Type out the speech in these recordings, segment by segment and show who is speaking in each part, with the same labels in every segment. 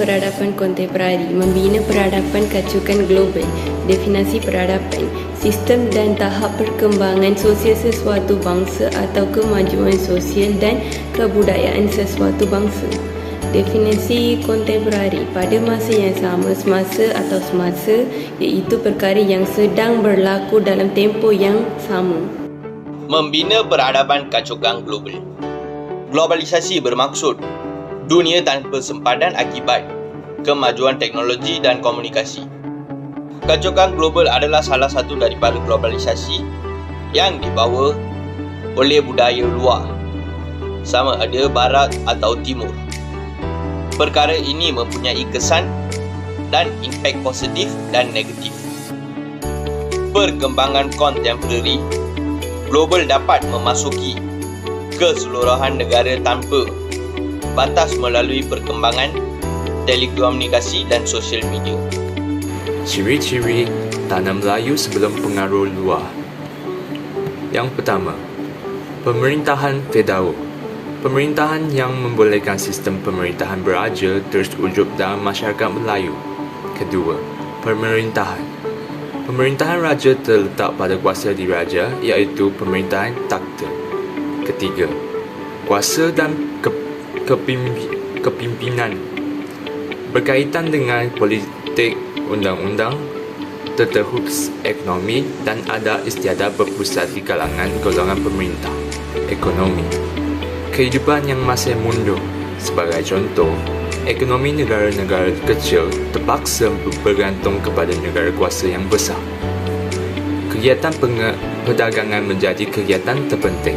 Speaker 1: peradaban kontemporari, membina peradaban kacukan global, definisi peradaban, sistem dan tahap perkembangan sosial sesuatu bangsa atau kemajuan sosial dan kebudayaan sesuatu bangsa. Definisi kontemporari pada masa yang sama, semasa atau semasa, iaitu perkara yang sedang berlaku dalam tempoh yang sama.
Speaker 2: Membina peradaban kacukan global. Globalisasi bermaksud dunia tanpa sempadan akibat kemajuan teknologi dan komunikasi. Kacukan global adalah salah satu daripada globalisasi yang dibawa oleh budaya luar, sama ada barat atau timur. Perkara ini mempunyai kesan dan impak positif dan negatif. Perkembangan kontemporari global dapat memasuki keseluruhan negara tanpa batas melalui perkembangan telekomunikasi dan sosial media.
Speaker 3: Ciri-ciri tanah Melayu sebelum pengaruh luar. Yang pertama, pemerintahan federal. Pemerintahan yang membolehkan sistem pemerintahan beraja terus wujud dalam masyarakat Melayu. Kedua, pemerintahan. Pemerintahan raja terletak pada kuasa diraja, iaitu pemerintahan takhta. Ketiga, kuasa dan kepimpinan berkaitan dengan politik, undang-undang, tata khus ekonomi dan ada istiadat berpusat di kalangan golongan pemerintah. Ekonomi. Kehidupan yang masih mundur. Sebagai contoh, ekonomi negara-negara kecil terpaksa bergantung kepada negara kuasa yang besar. Kegiatan perdagangan menjadi kegiatan terpenting.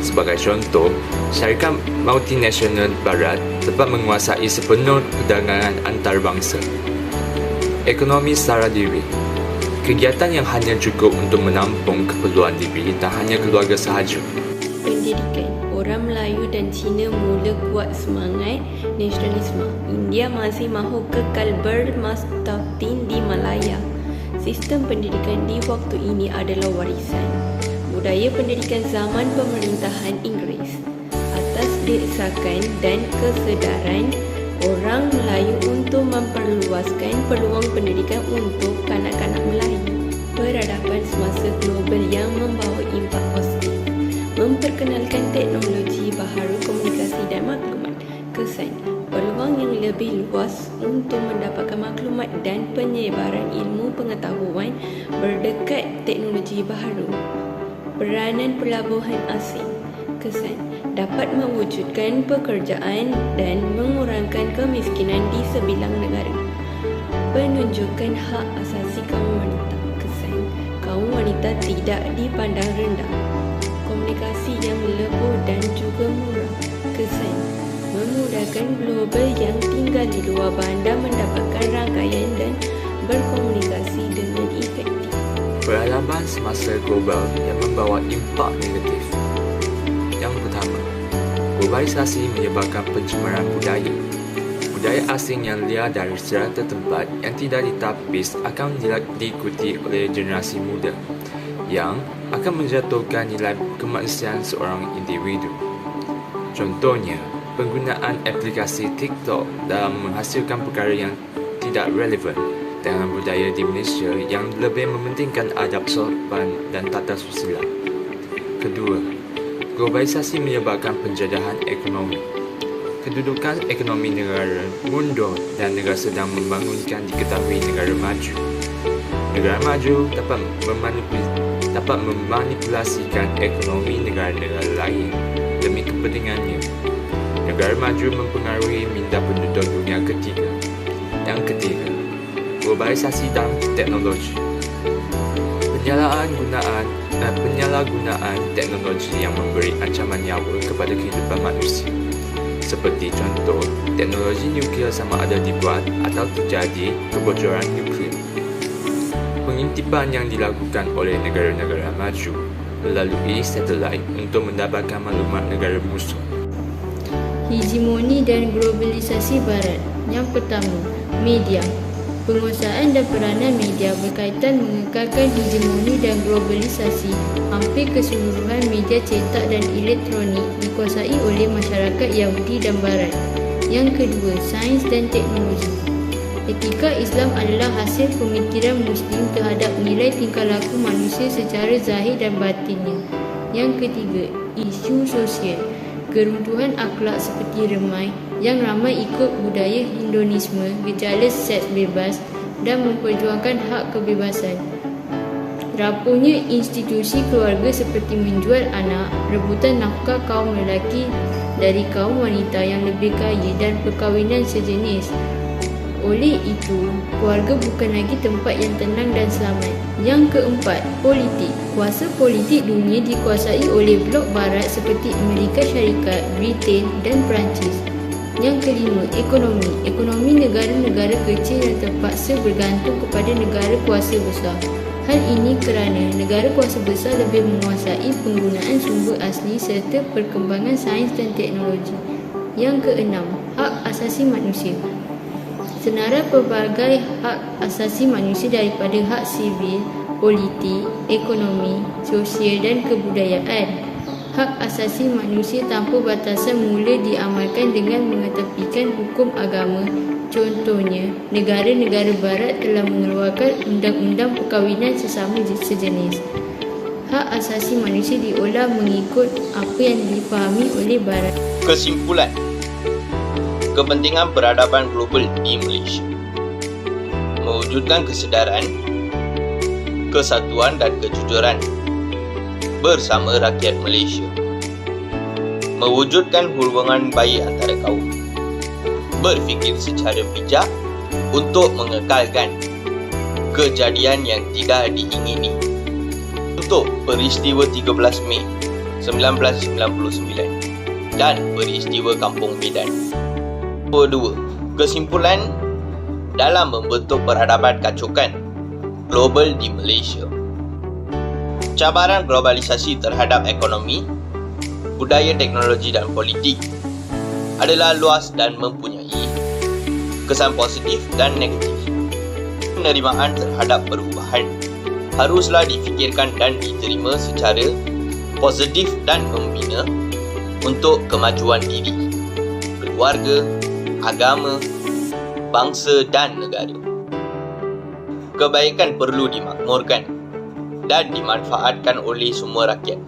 Speaker 3: Sebagai contoh, syarikat multinasional barat dapat menguasai sepenuh perdagangan antarabangsa. Ekonomi secara diri. Kegiatan yang hanya cukup untuk menampung keperluan diri dan hanya keluarga sahaja.
Speaker 1: Pendidikan. Orang Melayu dan Cina mula kuat semangat nasionalisme. India masih mahu kekal bermastautin di Malaya. Sistem pendidikan di waktu ini adalah warisan budaya pendidikan zaman pemerintahan Inggeris atas desakan dan kesedaran orang Melayu untuk memperluaskan peluang pendidikan untuk kanak-kanak Melayu. Peradaban semasa global yang membawa impak positif, memperkenalkan teknologi baharu komunikasi dan maklumat. Kesan, peluang yang lebih luas untuk mendapatkan maklumat dan penyebaran ilmu pengetahuan berdekat teknologi baharu. Peranan pelabuhan asing. Kesan, dapat mewujudkan pekerjaan dan mengurangkan kemiskinan di sebilang negara. Penunjukan hak asasi kaum wanita. Kesan, kaum wanita tidak dipandang rendah. Komunikasi yang lebuh dan juga murah. Kesan, memudahkan global yang tinggal di luar bandar mendapatkan rangkaian dan berkomunikasi dengan efektif.
Speaker 3: Peradaban semasa global yang membawa impak negatif. Yang pertama, globalisasi menyebabkan pencemaran budaya. Budaya asing yang liar dari strata tempat yang tidak ditapis akan diikuti oleh generasi muda yang akan menjatuhkan nilai kemanusiaan seorang individu. Contohnya, penggunaan aplikasi TikTok dalam menghasilkan perkara yang tidak relevan dengan budaya di Malaysia yang lebih mementingkan adab sopan dan tata susila. Kedua, globalisasi menyebabkan penjajahan ekonomi. Kedudukan ekonomi negara mundur dan negara sedang membangunkan diketahui negara maju. Negara maju dapat memanipulasikan ekonomi negara-negara lain demi kepentingannya. Negara maju mempengaruhi minda penduduk dunia ketiga. Yang ketiga, globalisasi dalam teknologi. Penyalahgunaan teknologi yang memberi ancaman nyawa kepada kehidupan manusia. Seperti contoh, teknologi nuklear sama ada dibuat atau terjadi kebocoran nuklear. Pengintipan yang dilakukan oleh negara-negara maju melalui satelit untuk mendapatkan maklumat negara musuh.
Speaker 4: Hegemoni dan globalisasi barat. Yang pertama, media. Penguasaan dan peranan media berkaitan mengekalkan hegemoni dan globalisasi. Hampir keseluruhan media cetak dan elektronik dikuasai oleh masyarakat Yahudi dan Barat. Yang kedua, sains dan teknologi. Etika Islam adalah hasil pemikiran Muslim terhadap nilai tingkah laku manusia secara zahir dan batinnya. Yang ketiga, isu sosial. Keruntuhan akhlak seperti remai yang ramai ikut budaya hedonisme, gejala seks bebas dan memperjuangkan hak kebebasan. Rapuhnya institusi keluarga seperti menjual anak, rebutan nafkah kaum lelaki dari kaum wanita yang lebih kaya dan perkahwinan sejenis. Oleh itu, keluarga bukan lagi tempat yang tenang dan selamat. Yang keempat, politik. Kuasa politik dunia dikuasai oleh blok barat seperti Amerika Syarikat, Britain dan Perancis. Yang kelima, ekonomi. Ekonomi negara-negara kecil yang terpaksa bergantung kepada negara kuasa besar. Hal ini kerana negara kuasa besar lebih menguasai penggunaan sumber asli serta perkembangan sains dan teknologi. Yang keenam, hak asasi manusia. Senarai pelbagai hak asasi manusia daripada hak sivil, politik, ekonomi, sosial dan kebudayaan. Hak asasi manusia tanpa batasan mula diamalkan dengan mengetepikan hukum agama. Contohnya, negara-negara barat telah mengeluarkan undang-undang perkahwinan sesama sejenis. Hak asasi manusia diolah mengikut apa yang difahami oleh barat.
Speaker 2: Kesimpulan, kepentingan peradaban global di Malaysia mewujudkan kesedaran, kesatuan dan kejujuran bersama rakyat Malaysia, mewujudkan hubungan baik antara kaum, berfikir secara bijak untuk mengekalkan kejadian yang tidak diingini. Untuk peristiwa 13 Mei 1999 dan peristiwa Kampung Medan. Kedua, kesimpulan dalam membentuk peradaban kacukan global di Malaysia. Cabaran globalisasi terhadap ekonomi, budaya, teknologi dan politik adalah luas dan mempunyai kesan positif dan negatif. Penerimaan terhadap perubahan haruslah difikirkan dan diterima secara positif dan membina untuk kemajuan diri, keluarga, agama, bangsa dan negara. Kebaikan perlu dimakmurkan dan dimanfaatkan oleh semua rakyat.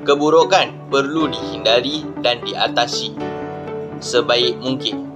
Speaker 2: Keburukan perlu dihindari dan diatasi sebaik mungkin.